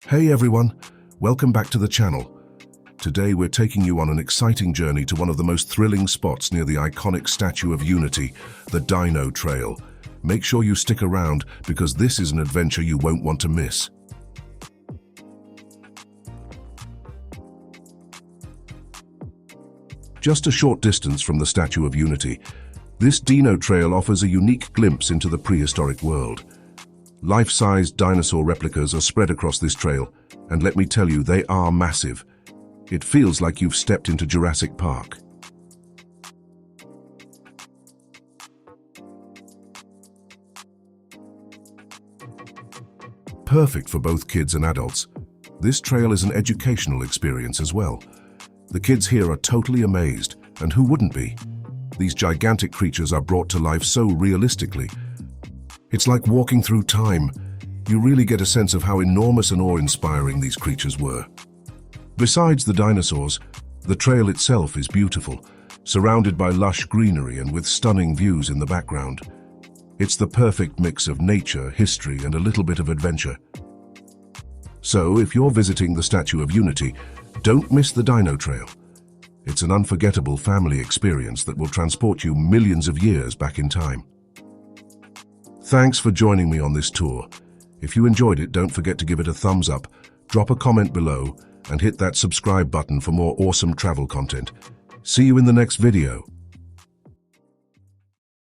Hey everyone, welcome back to the channel. Today we're taking you on an exciting journey to one of the most thrilling spots near the iconic Statue of Unity, the Dino Trail. Make sure you stick around because this is an adventure you won't want to miss. Just a short distance from the Statue of Unity, this Dino Trail offers a unique glimpse into the prehistoric world. Life-sized dinosaur replicas are spread across this trail, and let me tell you, they are massive. It feels like you've stepped into Jurassic Park. Perfect for both kids and adults, this trail is an educational experience as well. The kids here are totally amazed, and who wouldn't be? These gigantic creatures are brought to life so realistically. It's like walking through time. You really get a sense of how enormous and awe-inspiring these creatures were. Besides the dinosaurs, the trail itself is beautiful, surrounded by lush greenery and with stunning views in the background. It's the perfect mix of nature, history, and a little bit of adventure. So, if you're visiting the Statue of Unity, don't miss the Dino Trail. It's an unforgettable family experience that will transport you millions of years back in time. Thanks for joining me on this tour. If you enjoyed it, don't forget to give it a thumbs up, drop a comment below, and hit that subscribe button for more awesome travel content. See you in the next video.